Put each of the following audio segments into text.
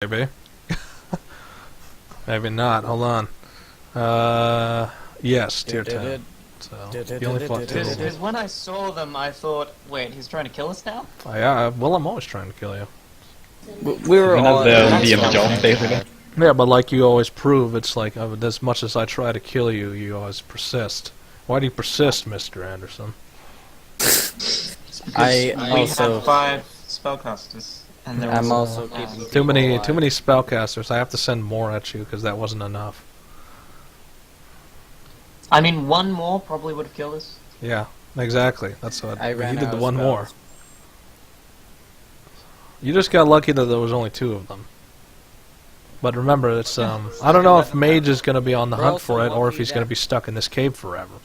Maybe. Maybe not. Hold on. Yes, tier 10. So, he only fought two. Because when I saw them, I thought, wait, he's trying to kill us now? Yeah, well, I'm always trying to kill you. We were all... the DM job, basically. Yeah, but like you always prove, it's like, as much as I try to kill you, you always persist. Why do you persist, Mr. Anderson? I we also... have 5 spellcasters. And there I'm was also keeping Too many alive. spellcasters. I have to send more at you, because that wasn't enough. I mean, one more probably would have killed us. Yeah, exactly. That's what... I ran you did out the of one spells. more. You just got lucky that there was only 2 of them. But remember, it's I don't know if Mage is going to be on the We're hunt for also it, or if lucky he's going to that- be stuck in this cave forever.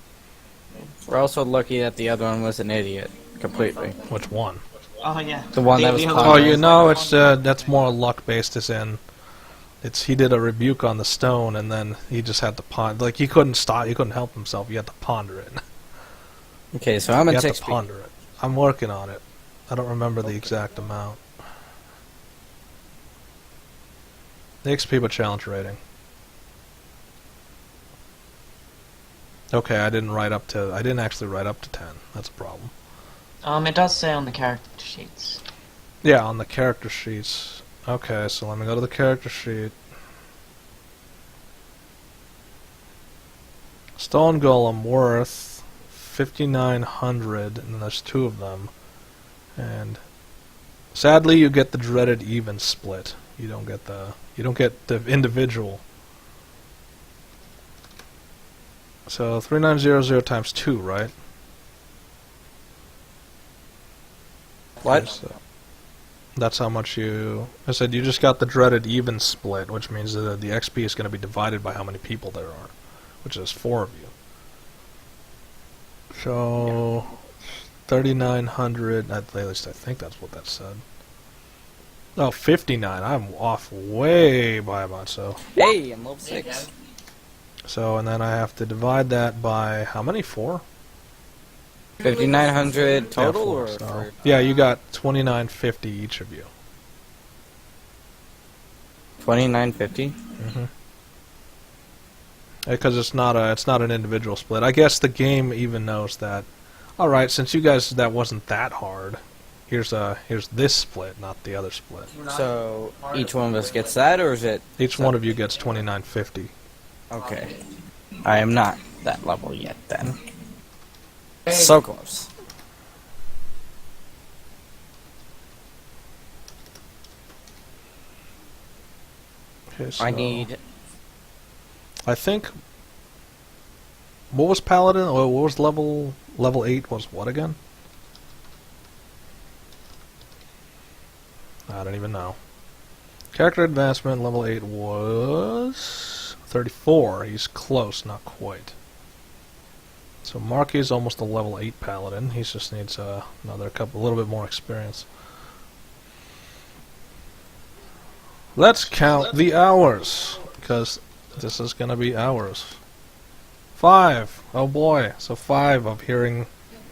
We're also lucky that the other one was an idiot. Completely. Which one? Oh, yeah. The one that was other pondering. Oh, one you was know, like- it's that's more luck-based, as in... he did a rebuke on the stone, and then he just had to ponder... Like, he couldn't stop, he couldn't help himself, he had to ponder it. Okay, so I'm You in have 6 to ponder it. I'm working on it. I don't remember the exact amount. The XP but challenge rating. Okay, I didn't actually write up to 10. That's a problem. It does say on the character sheets. Yeah, on the character sheets. Okay, so let me go to the character sheet. Stone Golem worth 5,900, and there's 2 of them. And sadly, you get the dreaded even split. You don't get the individual. So 3900 times 2, right? What? Okay, so that's how much you... I said you just got the dreaded even split, which means that the XP is going to be divided by how many people there are, which is 4 of you. So 3,900. At least I think that's what that said. Oh, 59. I'm off way by about so. Hey, I'm level 6. So, and then I have to divide that by how many? 4? 5,900 total, yeah, 4, or... so. For... Yeah, you got 2,950 each of you. 2,950? Mm-hmm. Because it's not an individual split. I guess the game even knows that. All right, since you guys that wasn't that hard, here's this split, not the other split. So, each one of us gets that, or is it... Each one of you gets 2,950. Okay. I am not that level yet, then. So close. Okay, so I need... I think. What was Paladin? Or what was level 8? Was what again? I don't even know. Character advancement level 8 was 34. He's close, not quite. So Marky is almost a level 8 paladin. He just needs a little bit more experience. Let's count the hours, because this is gonna be hours. 5. Oh boy. So 5 of hearing.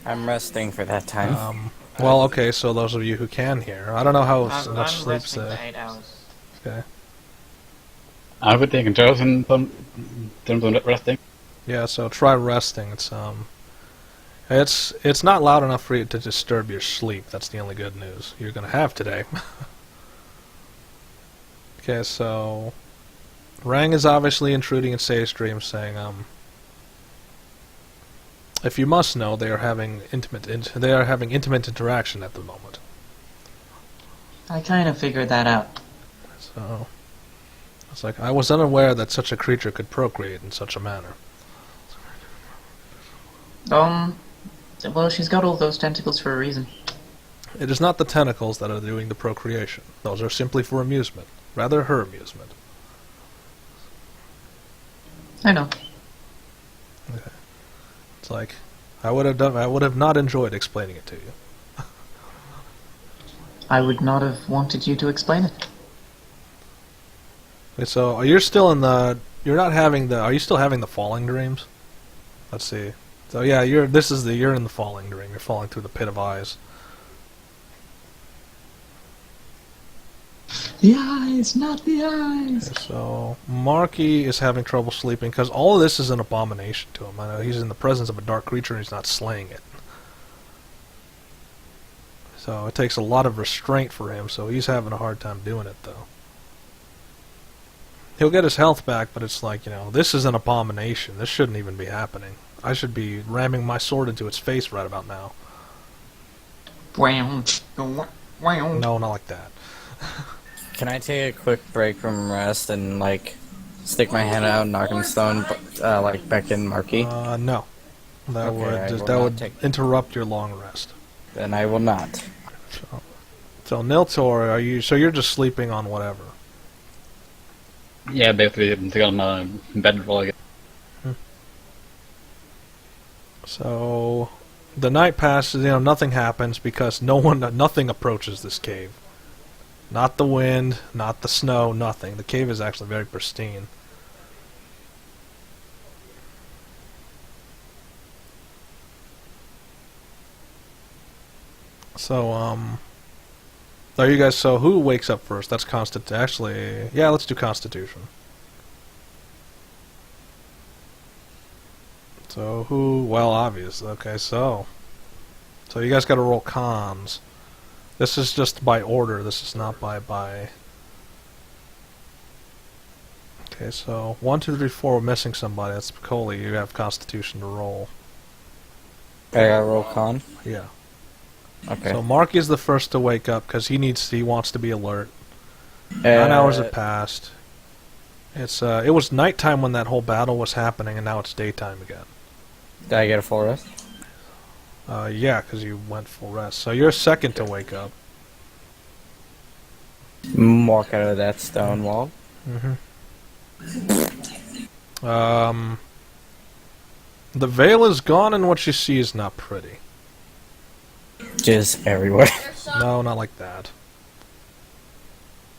I'm resting for that time. Well, okay. So those of you who can hear, I don't know how I'm much sleep's resting for 8 hours. Okay. I would take controls in terms of resting. Yeah, so try resting. It's not loud enough for you to disturb your sleep. That's the only good news you're gonna have today. Okay, so Rang is obviously intruding in Say's dream, saying, if you must know, they are having intimate interaction at the moment. I kind of figured that out. So it's like I was unaware that such a creature could procreate in such a manner. Well, she's got all those tentacles for a reason. It is not the tentacles that are doing the procreation. Those are simply for amusement. Rather, her amusement. I know. Okay. It's like I would have not enjoyed explaining it to you. I would not have wanted you to explain it. Okay, so you're still in the. You're not having the. Are you still having the falling dreams? Let's see. So yeah, you're in the falling dream. You're falling through the pit of eyes. The eyes eyes, not the eyes. Okay, so Marky is having trouble sleeping because all of this is an abomination to him. I know he's in the presence of a dark creature and he's not slaying it. So it takes a lot of restraint for him, so he's having a hard time doing it, though. He'll get his health back, but it's like, this is an abomination. This shouldn't even be happening. I should be ramming my sword into its face right about now. Wow. No, not like that. Can I take a quick break from rest and, like, stick my hand out and knock him stone, like, back in Marky? No. That Okay, would interrupt your long rest. Then I will not. So Niltaor, so you're just sleeping on whatever. Yeah, basically, I'm on my bed while I get. So the night passes, nothing happens because nothing approaches this cave. Not the wind, not the snow, nothing. The cave is actually very pristine. So, are you guys, so who wakes up first? That's actually, yeah, let's do Constitution. So, well, obvious. Okay, so you guys gotta roll cons. This is just by order, this is not by... Okay, so, 1, 2, 3, 4, we're missing somebody. That's Piccoli, you have Constitution to roll. I gotta roll con? Yeah. Okay. So Mark is the first to wake up because he wants to be alert. 9 hours have passed. It was nighttime when that whole battle was happening, and now it's daytime again. Did I get a full rest? Yeah, because you went full rest. So you're second to wake up. Walk out of that stone wall. The veil is gone, and what you see is not pretty. Just everywhere. No, not like that.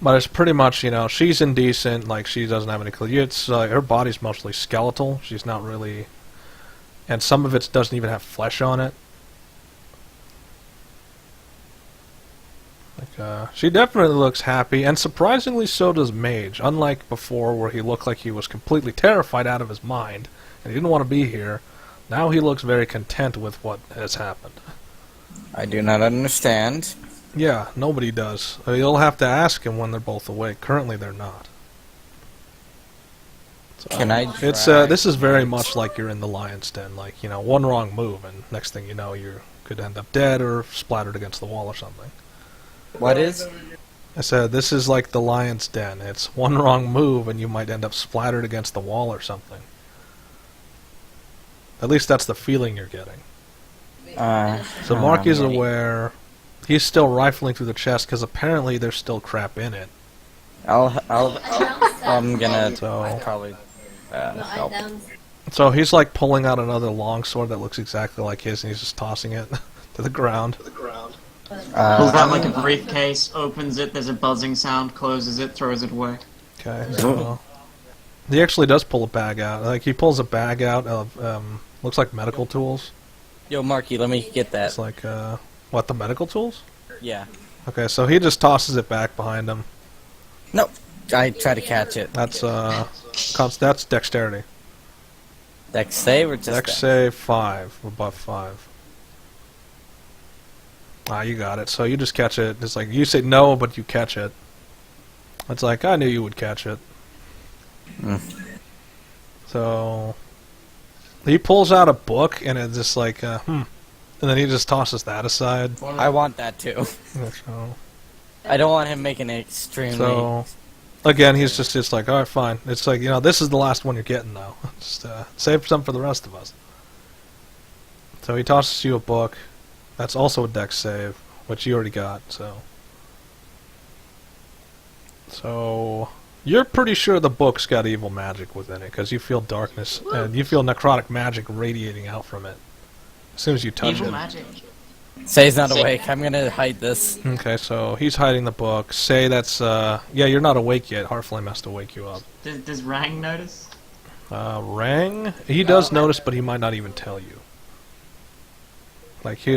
But it's pretty much, she's indecent, like, she doesn't have any clue. It's, her body's mostly skeletal, she's not really... And some of it doesn't even have flesh on it. Like, she definitely looks happy, and surprisingly so does Mage. Unlike before, where he looked like he was completely terrified out of his mind, and he didn't want to be here, now he looks very content with what has happened. I do not understand. Yeah, nobody does. You'll have to ask him when they're both awake. Currently, they're not. So, Can I It's try- this is very much like you're in the lion's den. Like, one wrong move, and next thing you know, you could end up dead or splattered against the wall or something. What is? I said this is like the lion's den. It's one wrong move, and you might end up splattered against the wall or something. At least that's the feeling you're getting. So Mark is aware. He's still rifling through the chest because apparently there's still crap in it. I'm gonna So- probably help. So he's like pulling out another longsword that looks exactly like his, and he's just tossing it to the ground. Pulls out like a briefcase, opens it, there's a buzzing sound, closes it, throws it away. Okay. So he actually does pull a bag out. Like, he pulls a bag out of looks like medical tools. Yo, Marky, let me get that. It's like what, the medical tools? Yeah. Okay, so he just tosses it back behind him. No, I try to catch it. That's that's dexterity. Dex save or just Dex save 5, above 5. Ah, you got it. So you just catch it. It's like you say no, but you catch it. It's like I knew you would catch it. So he pulls out a book, and it's just like and then he just tosses that aside. I want that too. So, I don't want him making it extremely. so again, he's just like, all right, fine. It's like, this is the last one you're getting, though. Just save some for the rest of us. So he tosses you a book. That's also a dex save, which you already got. So you're pretty sure the book's got evil magic within it, because you feel darkness, and you feel necrotic magic radiating out from it as soon as you touch Evil it. magic. Say's not awake. I'm gonna hide this. Okay, so he's hiding the book. Say that's, yeah, you're not awake yet. Heartflame has to wake you up. Does Rang notice? Rang? He does notice, but he might not even tell you. Like,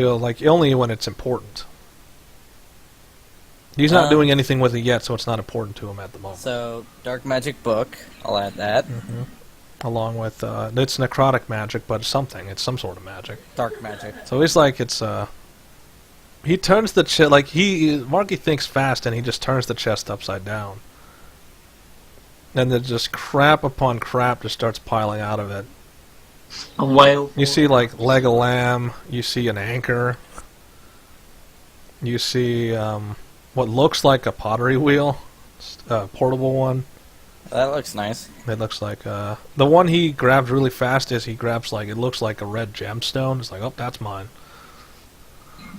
only when it's important. He's not doing anything with it yet, so it's not important to him at the moment. So, Dark Magic book. I'll add that. Along with, it's necrotic magic, but something. It's some sort of magic. Dark Magic. So he's like, he turns the chest, like, Marky thinks fast, and he just turns the chest upside down. And then just crap upon crap just starts piling out of it. A whale. You see, like, leg of lamb, you see an anchor, you see, what looks like a pottery wheel, a portable one. That looks nice. It looks like, the one he grabbed really fast is he grabs, like, it looks like a red gemstone. It's like, oh, that's mine.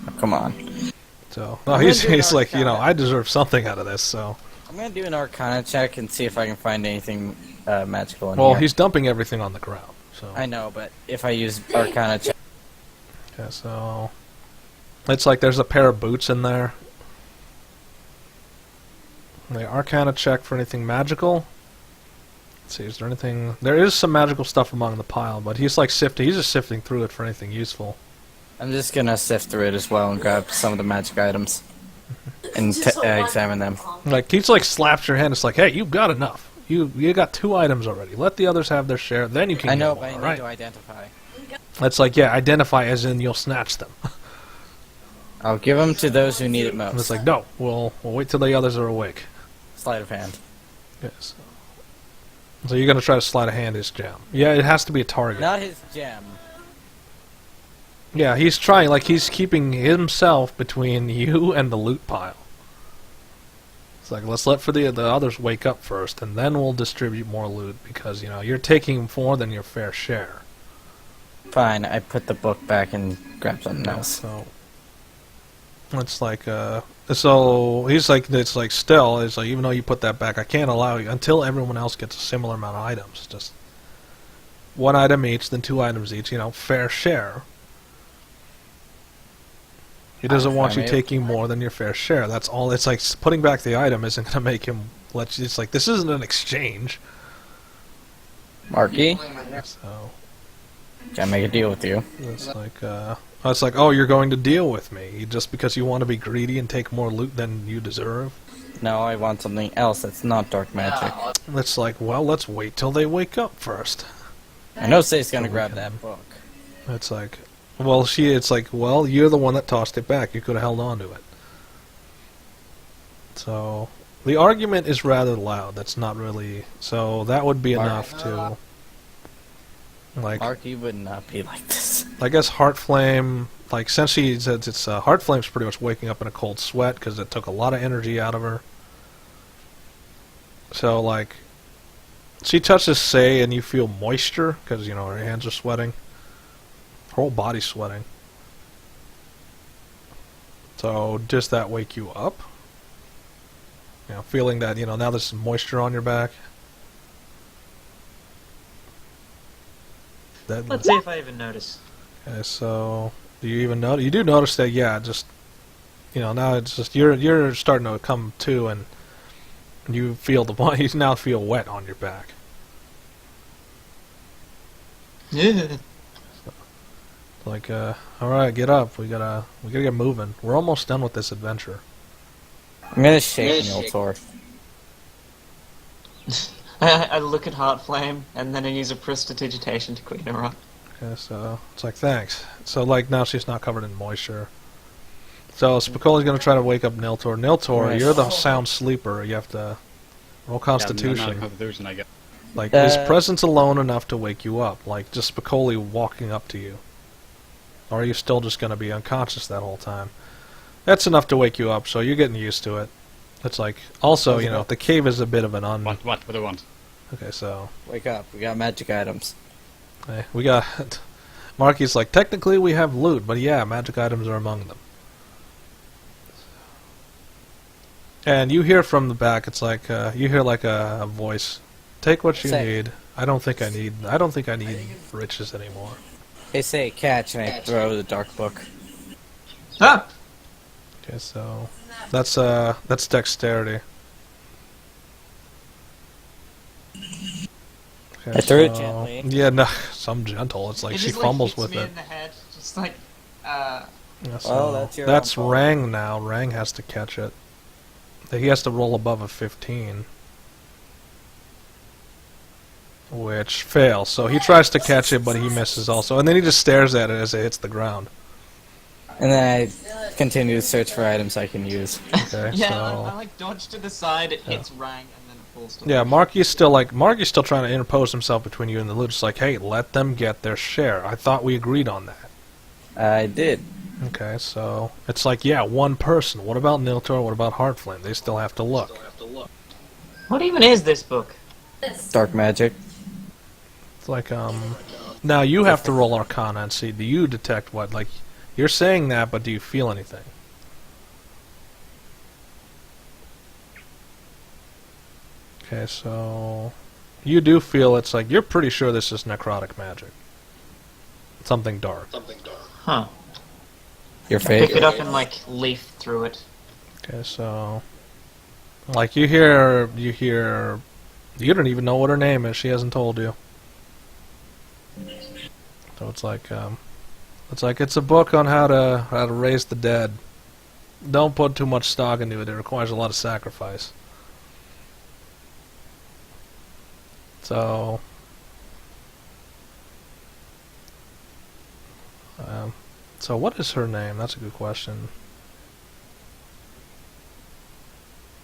Oh, come on. So, no, he's like, you know, I deserve something out of this, so. I'm gonna do an Arcana check and see if I can find anything magical in Well, here. he's dumping everything on the ground, so. I know, but if I use Arcana check... Okay, so. It's like there's a pair of boots in there. The Arcana check for anything magical. Let's see, is there anything... There is some magical stuff among the pile, but he's like sifting, he's just sifting through it for anything useful. I'm just gonna sift through it as well and grab some of the magic items. And examine them. Like, he's like slaps your hand, it's like, hey, you've got enough. You got 2 items already. Let the others have their share, then you can I know, get but more, I need right? to identify. That's like, yeah, identify as in you'll snatch them. I'll give them to those who need it most. And it's like, no, we'll wait till the others are awake. Sleight of hand. Yes. So you're gonna try to slide a hand his gem. Yeah, it has to be a target. Not his gem. Yeah, he's trying, like he's keeping himself between you and the loot pile. It's like, let's let the others wake up first, and then we'll distribute more loot, because, you know, you're taking more than your fair share. Fine, I put the book back and grab something else. So, it's like, so, he's like, it's like, still, it's like, even though you put that back, I can't allow you, until everyone else gets a similar amount of items. Just 1 item each, then 2 items each, you know, fair share. He doesn't want you taking more than your fair share. That's all. It's like putting back the item isn't going to make him let you. It's like, this isn't an exchange. Marky, So can I make a deal with you? it's like, oh, you're going to deal with me just because you want to be greedy and take more loot than you deserve. No, I want something else that's not dark magic. It's like, well, let's wait till they wake up first. I know Say's gonna grab that book. It's like, well, it's like, well, you're the one that tossed it back. You could have held on to it. So, the argument is rather loud. That's not really... So, that would be enough to... Like, Marky would not be like this. I guess Heartflame... Like, since she said it's... Heartflame's pretty much waking up in a cold sweat because it took a lot of energy out of her. So, like... She touches Say and you feel moisture because, you know, her hands are sweating. Her whole body's sweating. So, does that wake you up? You know, feeling that, you know, now there's some moisture on your back? Let's see if I even notice. Okay, so, do you even notice? You do notice that, yeah, just, you know, now it's just, you're starting to come to and you feel you now feel wet on your back. Yeah. Like, alright, get up. We gotta get moving. We're almost done with this adventure. I'm gonna shake Niltaor. I look at Heartflame, and then I use a prestidigitation to clean her up. Okay, so, it's like, thanks. So, like, now she's not covered in moisture. So, Spicoli's gonna try to wake up Niltaor. Niltaor, Nice. you're the sound sleeper. You have to roll Constitution. Yeah, Constitution, I get. Like, is presence alone enough to wake you up? Like, just Spicoli walking up to you? Or are you still just going to be unconscious that whole time? That's enough to wake you up, so you're getting used to it. It's like, also, you know, the cave is a bit of an What do I want? Okay, so... Wake up, we got magic items. Hey, we got... Marky's like, technically we have loot, but yeah, magic items are among them. And you hear from the back, it's like, you hear like a voice. Take what you need. I don't think I need riches anymore. They say catch, and I throw the dark book. Ah! Okay, so that's dexterity. Okay, I threw it gently. Yeah, no, some gentle. It's like It she just, fumbles hits with me it. in the head, Yeah, so Well, that's your that's own fault. Rang now. Rang has to catch it. he has to roll above a 15. Which fails. So he tries to catch it, but he misses also. And then he just stares at it as it hits the ground. And then I continue to search for items I can use. Okay, Yeah, so... I like dodge to the side, it hits Rang, and then it falls to Yeah, the Marky's still trying to interpose himself between you and the loot. It's like, hey, let them get their share. I thought we agreed on that. I did. Okay, so it's like, yeah, one person. What about Niltaor? What about Heartflame? They still have to look. What even is this book? Dark magic. It's like, now you have to roll Arcana and see, do you detect what? Like, you're saying that, but do you feel anything? Okay, so you do feel it's like, you're pretty sure this is necrotic magic. Something dark. Huh. Your Pick fate. it up and, like, leaf through it. Okay, so like you hear you don't even know what her name is, she hasn't told you. So it's like it's a book on how to raise the dead. Don't put too much stock into it, it requires a lot of sacrifice. So so what is her name? That's a good question.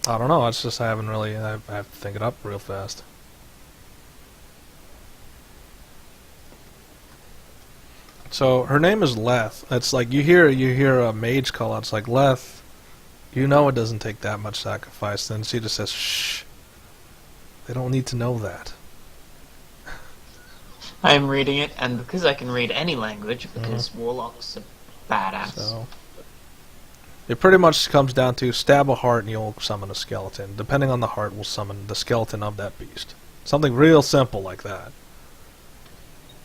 I don't know, it's just I haven't really, I have to think it up real fast. So, her name is Leth. It's like, you hear a mage call out, it's like, Leth, you know it doesn't take that much sacrifice. Then she just says, shh. They don't need to know that. I am reading it, and because I can read any language, because warlocks are badass. So, it pretty much comes down to stab a heart and you'll summon a skeleton. Depending on the heart, we'll summon the skeleton of that beast. Something real simple like that.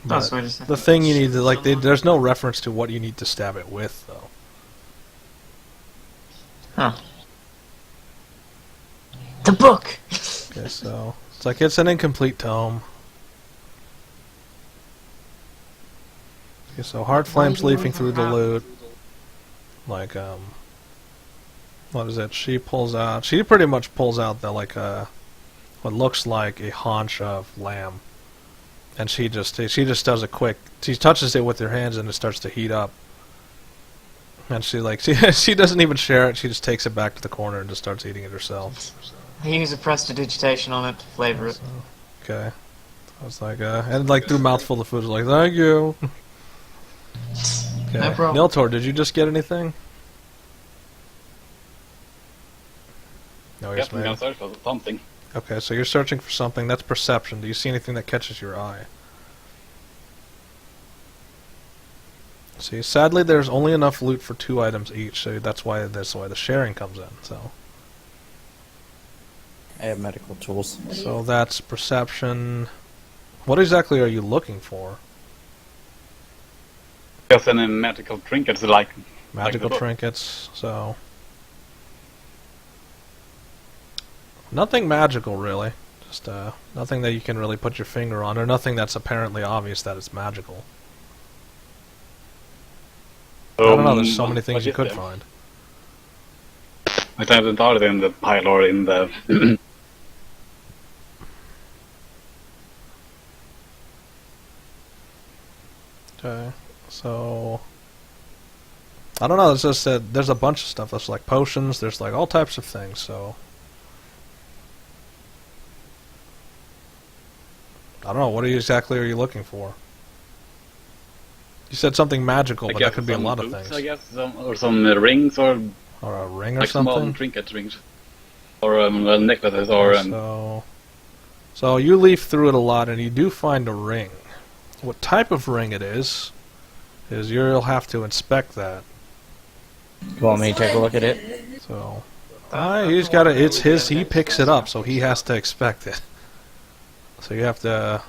But So I just have the to thing you need to, shoot like, someone. there's no reference to what you need to stab it with, though. Huh. The book! Okay, so it's like it's an incomplete tome. Okay, so Heartflame's leafing through the loot. Like, what is it? She pretty much pulls out the, like, what looks like a haunch of lamb. And she just does a quick, she touches it with her hands and it starts to heat up. And she doesn't even share it, she just takes it back to the corner and just starts eating it herself. I use a prestidigitation on it to flavor it. Okay. I was like, and like through a mouthful of food, I was like, thank you. Okay. No problem. Niltaor, did you just get anything? No, Yep, I'm gonna search for something. Okay, so you're searching for something. That's perception. Do you see anything that catches your eye? See, sadly, there's only enough loot for 2 items each, so that's why the sharing comes in. So I have medical tools. So that's perception. What exactly are you looking for? Just any magical trinkets like Magical the book. trinkets, so... Nothing magical, really. Just, nothing that you can really put your finger on, or nothing that's apparently obvious that it's magical. I don't know, there's so many things you could find. I haven't thought it in the pile or in the... Okay, so... I don't know, it's just that there's a bunch of stuff. There's like potions, there's like all types of things, so... I don't know, what exactly are you looking for? You said something magical, but that could be a lot of boots, things. I guess, or some rings, or Or a ring or like small something? trinket rings. Or necklaces, or... So you leaf through it a lot, and you do find a ring. What type of ring it is you'll have to inspect that. You want me to take a look at it? So, he's got it. It's his. He picks it up, so he has to inspect it. So you have to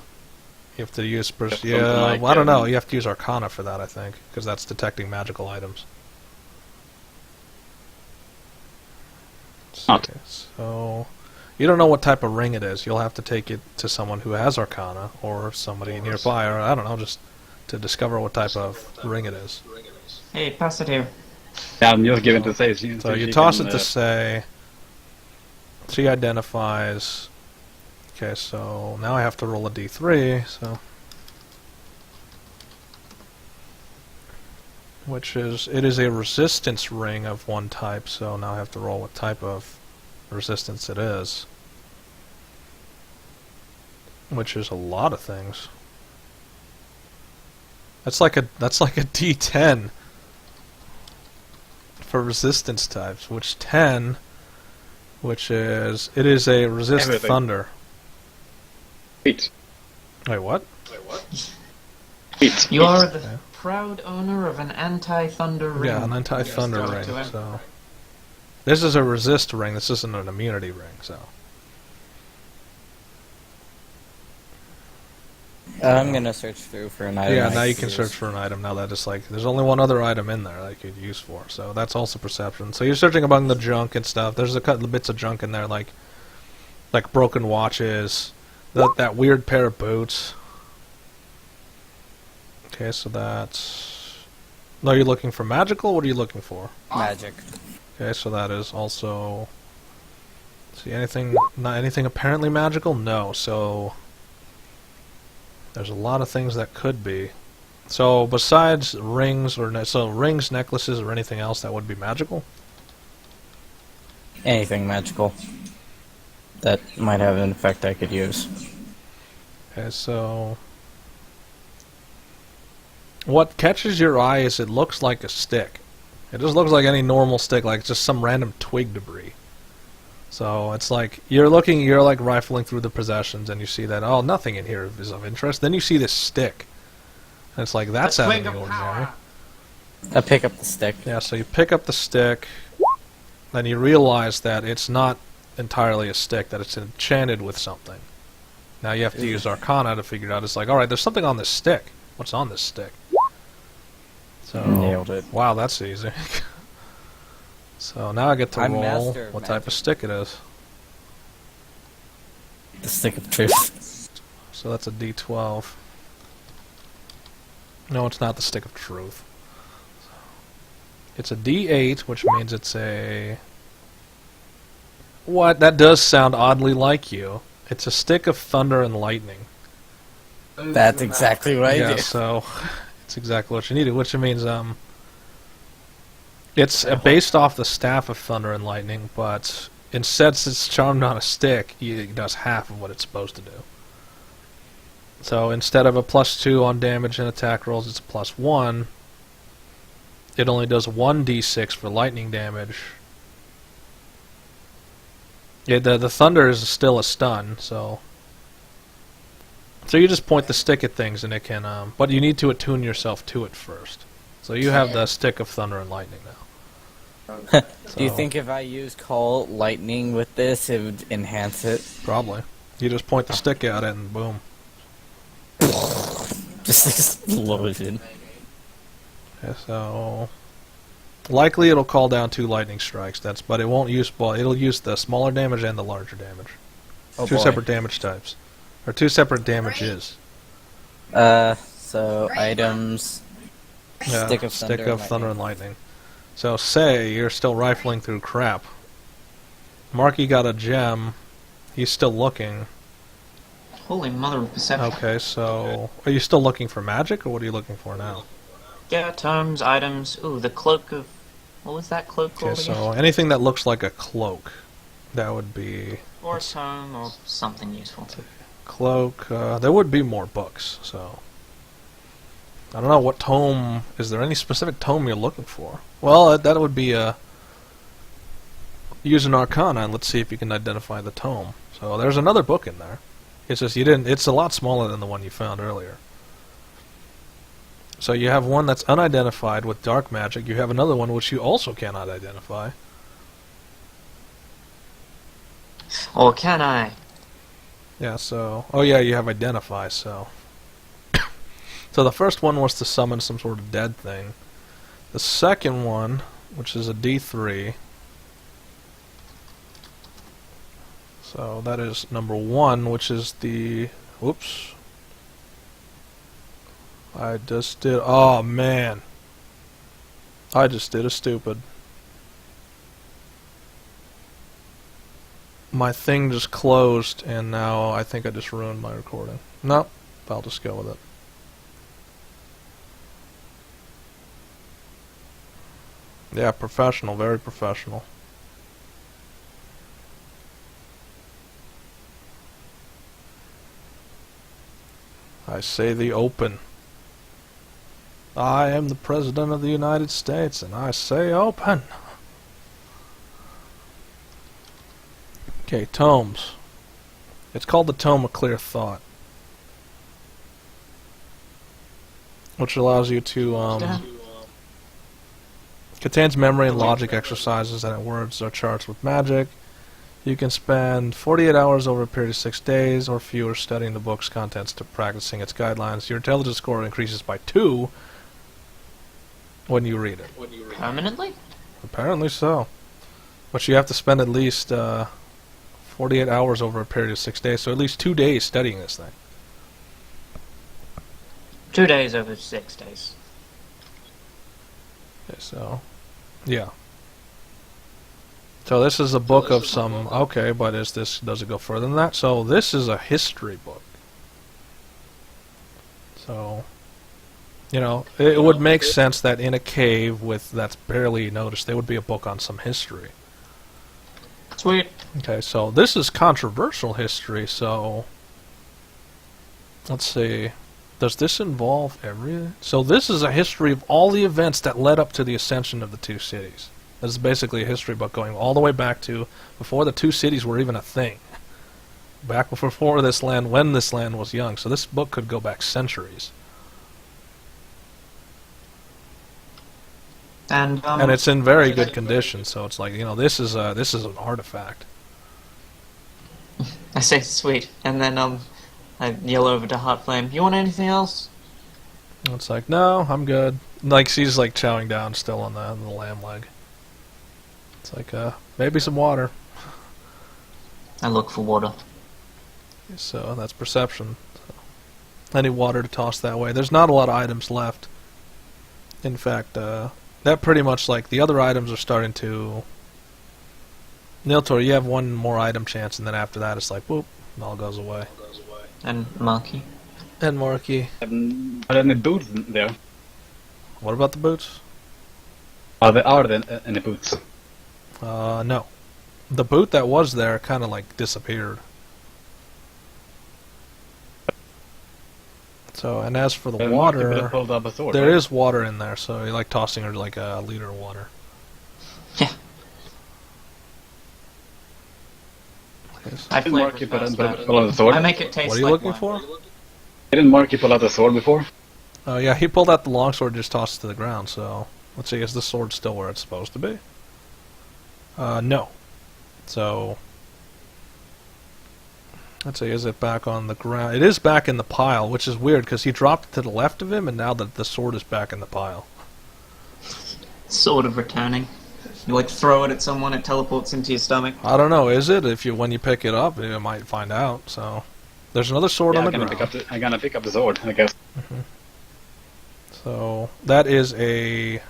use. Yeah, like, well, I don't know. You have to use Arcana for that, I think, because that's detecting magical items. Not. So, you don't know what type of ring it is. You'll have to take it to someone who has Arcana, or somebody nearby, or I don't know, just to discover what type of ring it is. Hey, pass it here. Yeah, I'm just giving to say. So you toss it to say, She identifies. Okay, so now I have to roll a d3, so... It is a resistance ring of one type, so now I have to roll what type of resistance it is. Which is a lot of things. That's like a D10 for resistance types, which 10, it is a resist Everything. thunder. 8. Wait, what? 8. You are the Yeah. proud owner of an anti-thunder ring. Yeah, an anti-thunder Just ring. go to him. So this is a resist ring. This isn't an immunity ring. So I'm gonna search through for an item. yeah, I now you could can use. search for an item. Now that it's like there's only one other item in there that you could use for. So that's also perception. So you're searching among the junk and stuff. There's a couple of bits of junk in there, like broken watches, that weird pair of boots. Okay, so that's. No, you're looking for magical. What are you looking for? Magic. Okay, so that is also. See anything? Not anything apparently magical? No. So there's a lot of things that could be. So besides rings rings, necklaces, or anything else that would be magical? Anything magical that might have an effect I could use. Okay, so what catches your eye is it looks like a stick. It just looks like any normal stick, like just some random twig debris. So it's like you're like rifling through the possessions, and you see that nothing in here is of interest. Then you see this stick, and it's like that's out of the ordinary. I pick up the stick. Yeah, so you pick up the stick, then you realize that it's not entirely a stick, that it's enchanted with something. Now you have to use Arcana to figure it out. It's like, alright, there's something on this stick. What's on this stick? So, Nailed it. wow, that's easy. So now I get to I'm roll master of what type magic. of stick it is. The stick of truth. So that's a D12. No, it's not the stick of truth. It's a D8, which means it's a... What? That does sound oddly like you. It's a stick of thunder and lightning. That's exactly what I Yeah, do. so it's exactly what you needed, which means it's based off the staff of thunder and lightning, but instead, since it's charmed on a stick, it does half of what it's supposed to do. So instead of a +2 on damage and attack rolls, it's a +1. It only does 1d6 for lightning damage. Yeah, the thunder is still a stun, so you just point the stick at things and it can, but you need to attune yourself to it first. So you have the stick of thunder and lightning now. Do you So, think if I use Call Lightning with this, it would enhance it? Probably. You just point the stick at it and boom. Just explosion. Yeah, so likely it'll call down 2 lightning strikes. But it won't use it'll use the smaller damage and the larger damage. Oh Two boy. separate damage types. Or 2 separate damages. So items. Yeah, Stick of thunder and lightning. So say you're still rifling through crap. Marky got a gem. He's still looking. Holy mother of perception. Okay, so are you still looking for magic, or what are you looking for now? Yeah, tomes, items. Ooh, the cloak of... What was that cloak Okay, called again? so anything that looks like a cloak, that would be Or a tome, or something useful. cloak. There would be more books, so I don't know what tome. Is there any specific tome you're looking for? Well, that would be use an Arcana and let's see if you can identify the tome. So there's another book in there. It's just you didn't. It's a lot smaller than the one you found earlier. So you have one that's unidentified with dark magic. You have another one which you also cannot identify. Or can I? Yeah, so... Oh yeah, you have identify, so... So the first one was to summon some sort of dead thing. The second one, which is a D3... So that is number 1, which is the... Whoops. I just did... Oh, man. I just did a stupid. my thing just closed, and now I think I just ruined my recording. Nope, I'll just go with it. Yeah, professional, very professional. I say the open. I am the President of the United States, and I say open. Okay, tomes. It's called the Tome of Clear Thought, which allows you to, contains memory and logic exercises and words or charts with magic. You can spend 48 hours over a period of 6 days or fewer studying the book's contents to practicing its guidelines. Your intelligence score increases by 2 when you read it. Permanently? Apparently so. But you have to spend at least 48 hours over a period of 6 days, so at least 2 days studying this thing. 2 days over 6 days. Okay, so, yeah. So this is a book of some, okay, but does it go further than that? So this is a history book. So, you know, it would make sense that in a cave that's barely noticed, there would be a book on some history. Sweet. Okay, so this is controversial history, so let's see. Does this involve every... So this is a history of all the events that led up to the ascension of the two cities. This is basically a history book going all the way back to before the two cities were even a thing. Back before this land, when this land was young. So this book could go back centuries. And it's in very good condition, so it's like, you know, this is an artifact. I say sweet, and then I yell over to Heartflame, you want anything else? It's like, no, I'm good. Like, she's like chowing down still on the lamb leg. It's like, maybe some water. I look for water. So that's perception. So, any water to toss that way. There's not a lot of items left. In fact, that pretty much, like, the other items are starting to... Niltaor, you have one more item chance, and then after that it's like, whoop, it all goes away. And Marky. And Marky. Are there any boots there? What about the boots? Are there any boots? No. The boot that was there kind of, like, disappeared. So, and as for the water, there is water in there, so you like tossing her like a liter of water. Yeah. I Didn't Marky pull out the sword? I make it taste What are you like looking wine. for? Didn't Marky pull out the sword before? Oh yeah, he pulled out the longsword and just tossed it to the ground, so... Let's see, is the sword still where it's supposed to be? No. So... Let's see, is it back on the ground? It is back in the pile, which is weird, because he dropped it to the left of him, and now the sword is back in the pile. Sort of returning. You like throw it at someone, it teleports into your stomach. I don't know, is it? When you pick it up, you might find out, so... There's another sword on the ground. I'm gonna pick up the sword, I guess. Mm-hmm. So, that is a...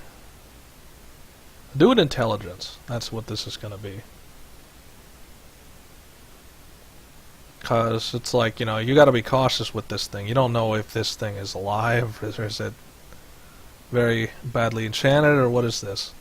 Do it intelligence. That's what this is going to be. Because it's like, you know, you got to be cautious with this thing. You don't know if this thing is alive, or is it very badly enchanted, or what is this?